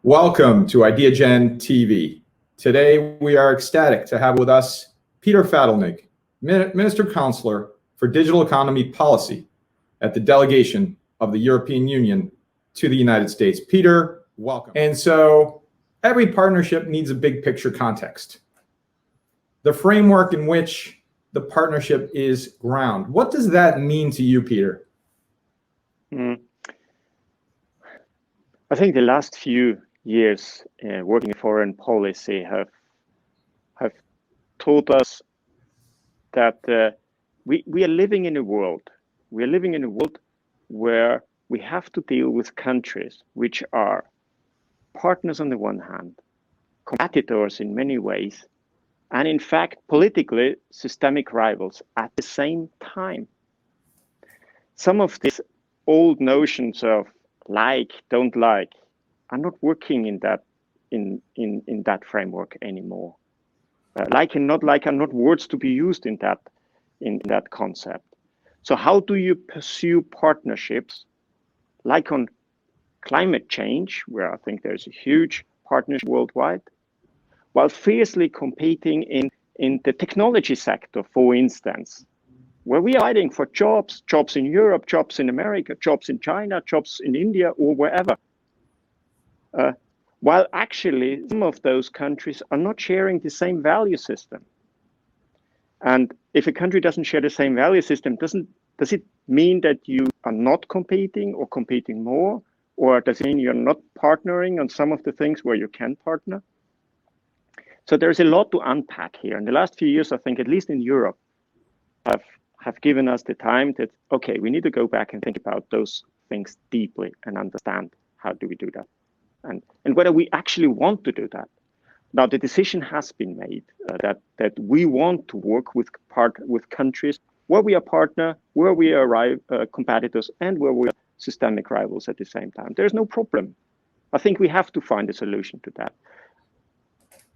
Welcome to Ideagen TV. Today, we are ecstatic to have with us Peter Fatelnig, Minister-Counsellor for Digital Economy Policy at the Delegation of the European Union to the United States. Peter, welcome. And so, every partnership needs a big picture context. The framework in which the partnership is ground. What does that mean to you, Peter? I think the last few years working in foreign policy have taught us that we are living in a world. We are living in a world where we have to deal with countries which are partners on the one hand, competitors in many ways, and in fact, politically systemic rivals at the same time. Some of these old notions of like, don't like, are not working in that framework anymore. Like and not like are not words to be used in that concept. So how do you pursue partnerships like on climate change, where I think there's a huge partnership worldwide, while fiercely competing in the technology sector, for instance, where we are fighting for jobs in Europe, jobs in America, jobs in China, jobs in India, or wherever. While actually some of those countries are not sharing the same value system. And if a country doesn't share the same value system, does it mean that you are not competing or competing more? Or does it mean you're not partnering on some of the things where you can partner? So there's a lot to unpack here. In the last few years, I think, at least in Europe, have given us the time that, okay, we need to go back and think about those things deeply and understand how do we do that. And whether we actually want to do that. Now, the decision has been made that we want to work with countries where we are partner, where we are competitors, and where we are systemic rivals at the same time. There's no problem. I think we have to find a solution to that.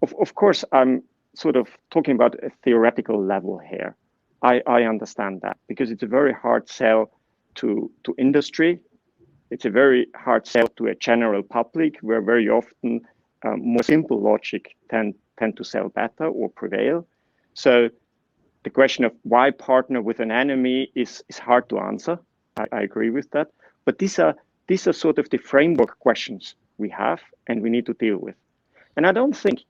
Of course, I'm sort of talking about a theoretical level here. I understand that because it's a very hard sell to industry. It's a very hard sell to a general public where very often more simple logic tend to sell better or prevail. So the question of why partner with an enemy is hard to answer. I agree with that. But these are sort of the framework questions we have and we need to deal with. And I don't think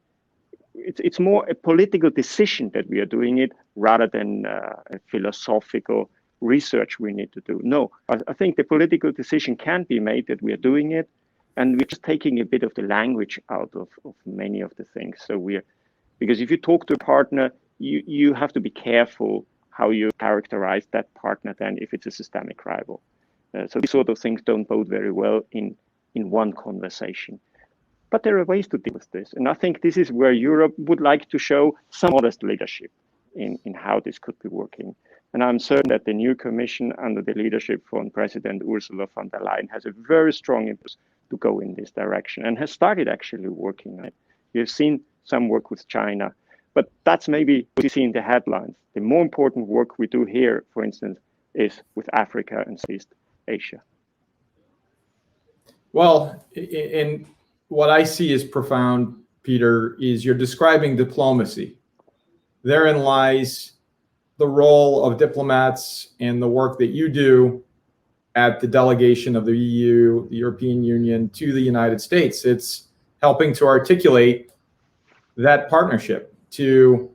it's more a political decision that we are doing it rather than a philosophical research we need to do. No, I think the political decision can be made that we are doing it, and we're just taking a bit of the language out of many of the things. So because if you talk to a partner, you have to be careful how you characterize that partner then if it's a systemic rival. So these sort of things don't bode very well in one conversation. But there are ways to deal with this. And I think this is where Europe would like to show some modest leadership in how this could be working. And I'm certain that the new Commission under the leadership from President Ursula von der Leyen has a very strong interest to go in this direction and has started actually working on it. You've seen some work with China, but that's maybe what you see in the headlines. The more important work we do here, for instance, is with Africa and Southeast Asia. Well, and what I see is profound, Peter, is you're describing diplomacy. Therein lies the role of diplomats and the work that you do at the delegation of the EU, the European Union to the United States. It's helping to articulate that partnership, to,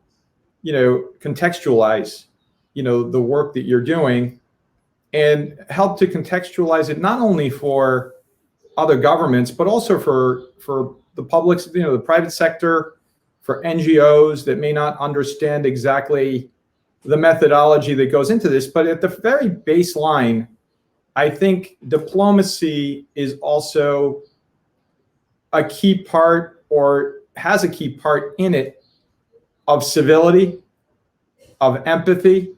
contextualize, the work that you're doing and help to contextualize it not only for other governments, but also for the public, the private sector, for NGOs that may not understand exactly the methodology that goes into this. But at the very baseline, I think diplomacy is also a key part, or has a key part in it, of civility, of empathy,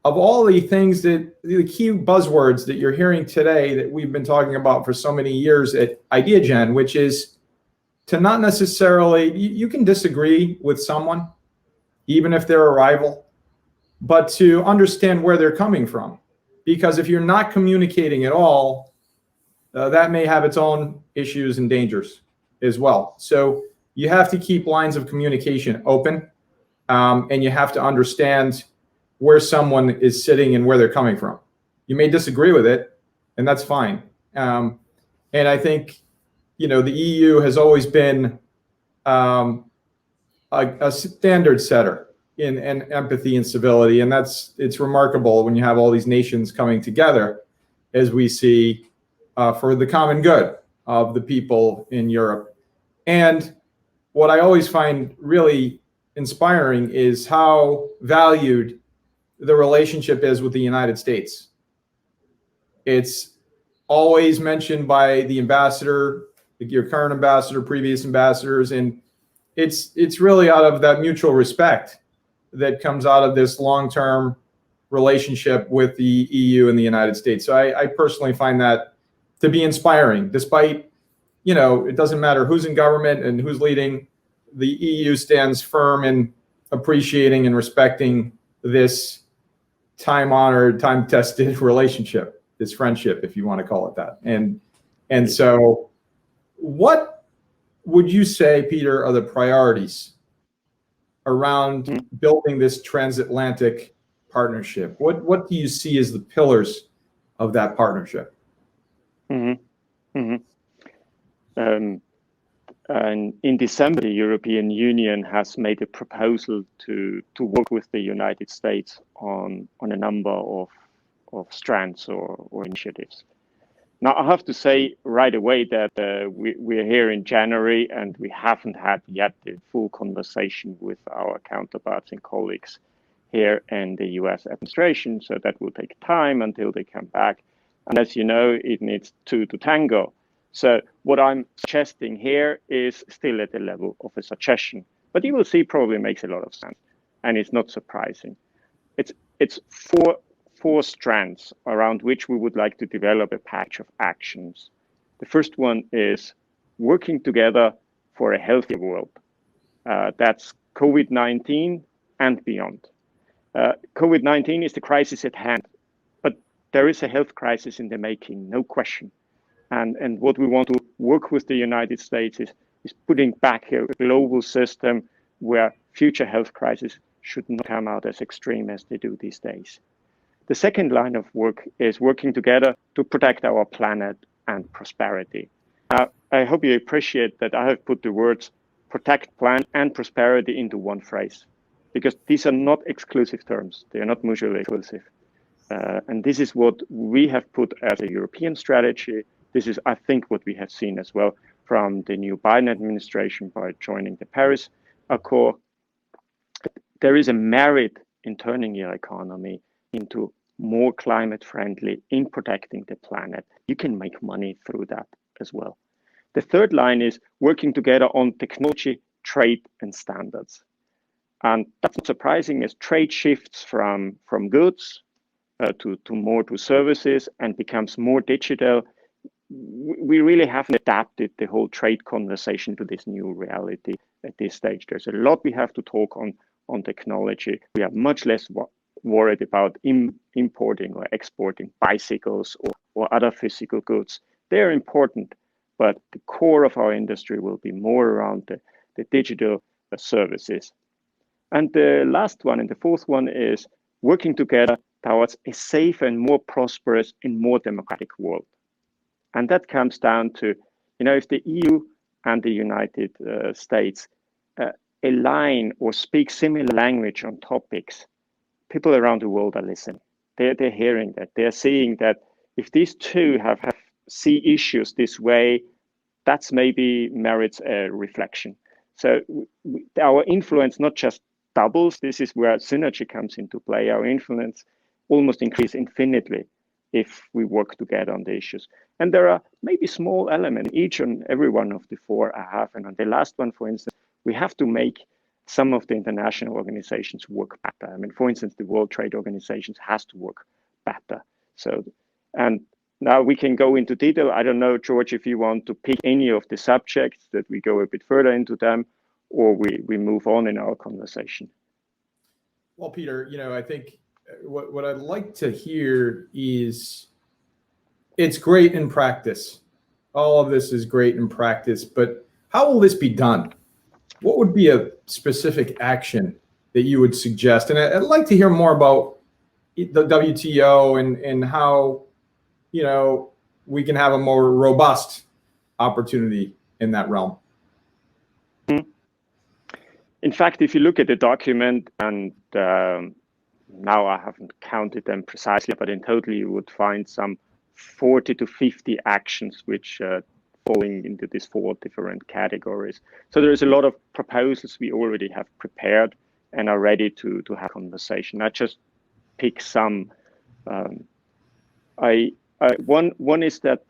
of all the things the key buzzwords that you're hearing today that we've been talking about for so many years at Ideagen, which is to not necessarily, you can disagree with someone, even if they're a rival, but to understand where they're coming from. Because if you're not communicating at all, that may have its own issues and dangers. as well. So you have to keep lines of communication open, and you have to understand where someone is sitting and where they're coming from. You may disagree with it, and that's fine. And I think, the EU has always been a standard setter in empathy and civility, and it's remarkable when you have all these nations coming together, as we see, for the common good of the people in Europe. And what I always find really inspiring is how valued the relationship is with the United States. It's always mentioned by the ambassador, your current ambassador, previous ambassadors, and it's really out of that mutual respect that comes out of this long-term relationship with the EU and the United States. So I personally find that to be inspiring, despite, it doesn't matter who's in government and who's leading, the EU stands firm in appreciating and respecting this time-honored, time-tested relationship, this friendship, if you want to call it that. And so what would you say, Peter, are the priorities around building this transatlantic partnership? What do you see as the pillars of that partnership? And in December, the European Union has made a proposal to work with the United States on a number of strands or initiatives. Now, I have to say right away that we're here in January and we haven't had yet the full conversation with our counterparts and colleagues here in the US administration. So that will take time until they come back. And as you know, it needs two to tango. So what I'm suggesting here is still at the level of a suggestion, but you will see probably makes a lot of sense, and it's not surprising. It's four strands around which we would like to develop a patch of actions. The first one is working together for a healthier world. That's COVID-19 and beyond. COVID-19 is the crisis at hand, but there is a health crisis in the making, no question. And what we want to work with the United States is putting back a global system where future health crises should not come out as extreme as they do these days. The second line of work is working together to protect our planet and prosperity. I hope you appreciate that I have put the words protect, planet, and prosperity into one phrase, because these are not exclusive terms. They are not mutually exclusive. And this is what we have put as a European strategy. This is, I think, what we have seen as well from the new Biden administration by joining the Paris Accord. There is a merit in turning your economy into more climate friendly, in protecting the planet. You can make money through that as well. The third line is working together on technology, trade, and standards. And that's not surprising as trade shifts from goods to more to services and becomes more digital. We really haven't adapted the whole trade conversation to this new reality at this stage. There's a lot we have to talk on technology. We are much less worried about importing or exporting bicycles or other physical goods. They're important, but the core of our industry will be more around the digital services. And the last one and the fourth one is working together towards a safe and more prosperous and more democratic world. And that comes down to, if the EU and the United States align or speak similar language on topics, people around the world are listening. They're hearing that. They're seeing that if these two see issues this way, that's maybe merits a reflection. So our influence not just doubles. This is where synergy comes into play. Our influence almost increases infinitely if we work together on the issues. And there are maybe small elements in each and every one of the four I have. And on the last one, for instance, we have to make some of the international organizations work better. I mean, for instance, the World Trade Organization has to work better. So, and now we can go into detail. I don't know, George, if you want to pick any of the subjects that we go a bit further into them, or we move on in our conversation. Well, Peter, I think what I'd like to hear is it's great in practice. All of this is great in practice, but How will this be done? What would be a specific action that you would suggest? And I'd like to hear more about the WTO and how, we can have a more robust opportunity in that realm. In fact, if you look at the document, and now I haven't counted them precisely, but in total you would find some 40 to 50 actions which falling into these 4 different categories. So there is a lot of proposals we already have prepared and are ready to have conversation. I just pick some. One is that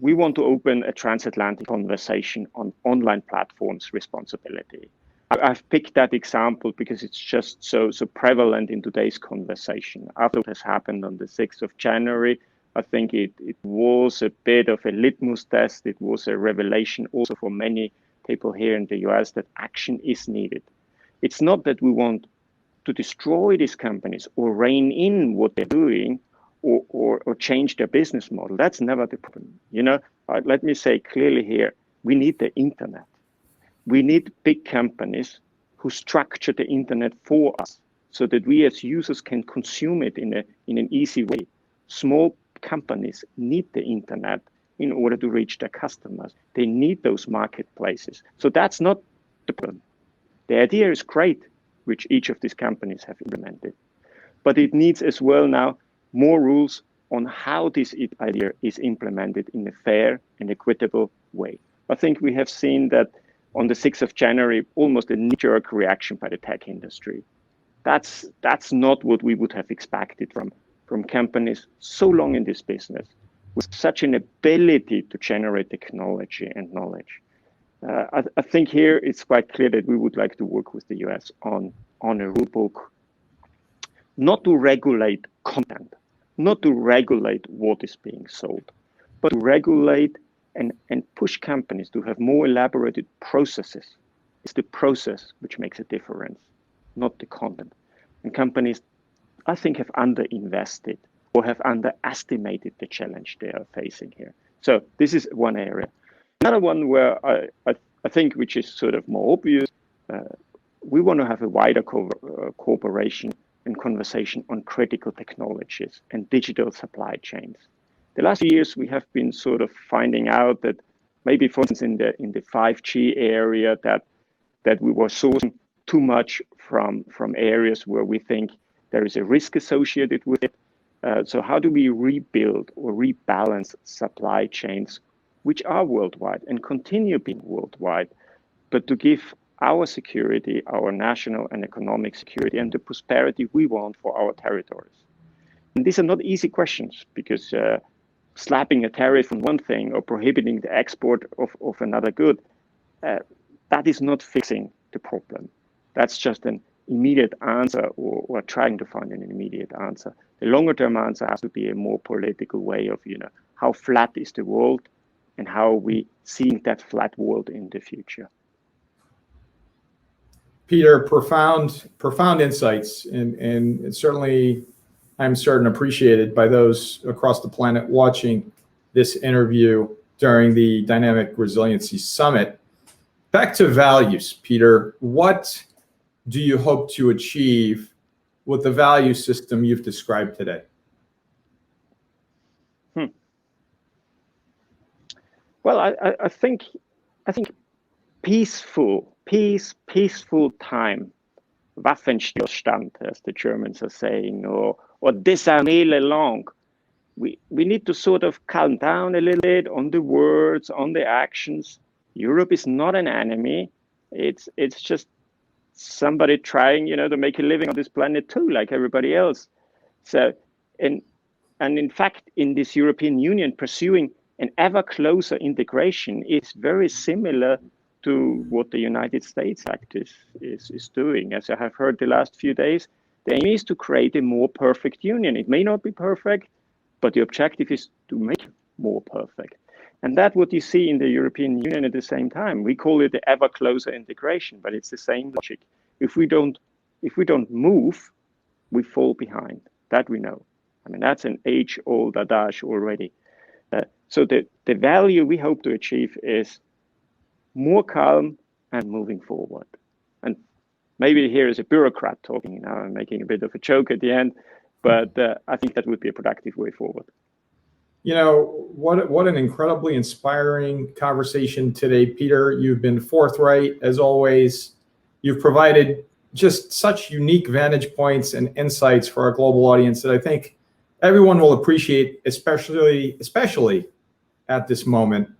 we want to open a transatlantic conversation on online platforms responsibility. I've picked that example because it's just so prevalent in today's conversation. After what has happened on the 6th of January, I think it was a bit of a litmus test. It was a revelation also for many people here in the US that action is needed. It's not that we want to destroy these companies or rein in what they're doing or change their business model. That's never the problem. Let me say clearly here, we need the internet. We need big companies who structure the internet for us so that we as users can consume it in an easy way. Small companies need the internet in order to reach their customers. They need those marketplaces. So that's not the problem. The idea is great, which each of these companies have implemented. But it needs as well now more rules on how this idea is implemented in a fair and equitable way. I think we have seen that on the 6th of January, almost a knee-jerk reaction by the tech industry. That's not what we would have expected from companies so long in this business, with such an ability to generate technology and knowledge. I think here it's quite clear that we would like to work with the US on a rule book, not to regulate content, not to regulate what is being sold, but to regulate and push companies to have more elaborated processes. It's the process which makes a difference, not the content. And companies, I think, have underinvested or have underestimated the challenge they are facing here. So this is one area. Another one where I think, which is sort of more obvious, we want to have a wider cooperation and conversation on critical technologies and digital supply chains. The last few years, we have been sort of finding out that maybe, for instance, in the 5G area, that we were sourcing too much from areas where we think there is a risk associated with it. So how do we rebuild or rebalance supply chains, which are worldwide and continue being worldwide, but to give our security, our national and economic security, and the prosperity we want for our territories? And these are not easy questions, because slapping a tariff on one thing or prohibiting the export of another good, that is not fixing the problem. That's just an immediate answer or trying to find an immediate answer. The longer term answer has to be a more political way of, how flat is the world and how are we seeing that flat world in the future. Peter, profound insights, and certainly I'm certain appreciated by those across the planet watching this interview during the Dynamic Resiliency Summit. Back to values, Peter. What do you hope to achieve with the value system you've described today? Well, I think peaceful time, Waffenstillstand, as the Germans are saying, or désarmer les langues. We need to sort of calm down a little bit on the words, on the actions. Europe is not an enemy. It's just somebody trying, to make a living on this planet too, like everybody else. So, and in fact, in this European Union, pursuing an ever closer integration is very similar to what the United States Act is doing. As I have heard the last few days, the aim is to create a more perfect union. It may not be perfect, but the objective is to make it more perfect. And that's what you see in the European Union at the same time. We call it the ever closer integration, but it's the same logic. If we don't move, we fall behind. That we know. I mean, that's an age-old adage already. So the value we hope to achieve is more calm and moving forward. And maybe here is a bureaucrat talking now and making a bit of a joke at the end, but I think that would be a productive way forward. You know, what an incredibly inspiring conversation today, Peter. You've been forthright as always. You've provided just such unique vantage points and insights for our global audience that I think everyone will appreciate, especially at this moment.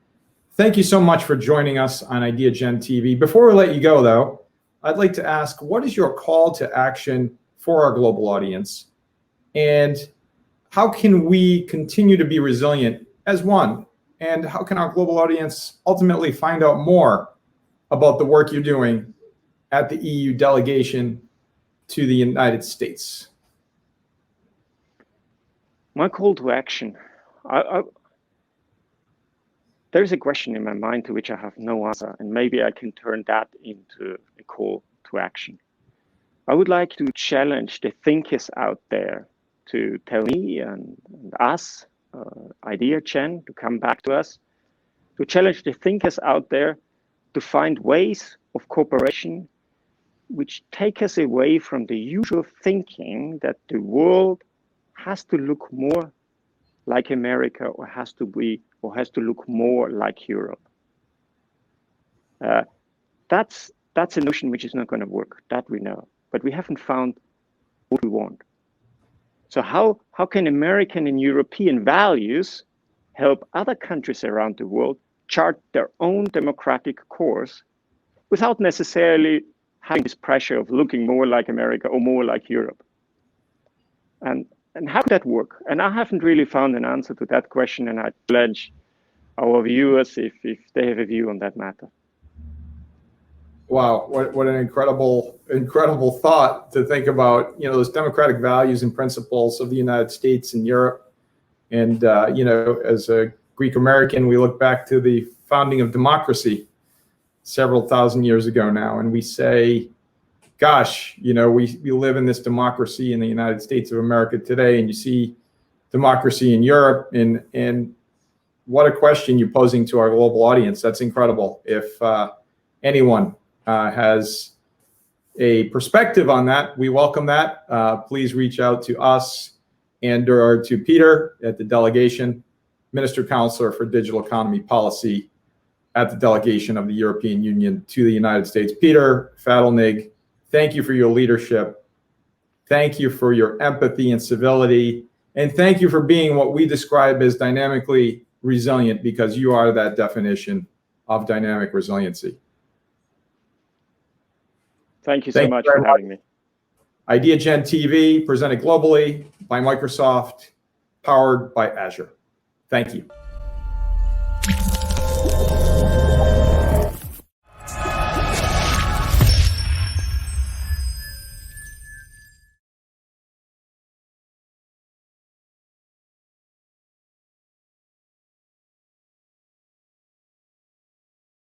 Thank you so much for joining us on Ideagen TV. Before we let you go, though, I'd like to ask, what is your call to action for our global audience? And how can we continue to be resilient as one? And how can our global audience ultimately find out more about the work you're doing at the EU delegation to the United States? My call to action. There's a question in my mind to which I have no answer, and maybe I can turn that into a call to action. I would like to challenge the thinkers out there to tell me and us, Ideagen, to come back to us, to challenge the thinkers out there to find ways of cooperation which take us away from the usual thinking that the world has to look more like America or has to look more like Europe. That's a notion which is not going to work, that we know, but we haven't found what we want. So how can American and European values help other countries around the world chart their own democratic course without necessarily having this pressure of looking more like America or more like Europe? And how could that work? And I haven't really found an answer to that question, and I pledge our viewers if they have a view on that matter. Wow, what an incredible thought to think about, you know, those democratic values and principles of the United States and Europe. And, you know, as a Greek American, we look back to the founding of democracy several thousand years ago now, and we say, gosh, you know, we live in this democracy in the United States of America today, and you see democracy in Europe, and what a question you're posing to our global audience. That's incredible. If anyone has a perspective on that, we welcome that. Please reach out to us and or to Peter at the Delegation, Minister-Counsellor for Digital Economy Policy at the Delegation of the European Union to the United States. Peter Fatelnig, thank you for your leadership. Thank you for your empathy and civility. And thank you for being what we describe as dynamically resilient, because you are that definition of dynamic resiliency. Thank you so much for having me. Ideagen TV, presented globally by Microsoft, powered by Azure. Thank you.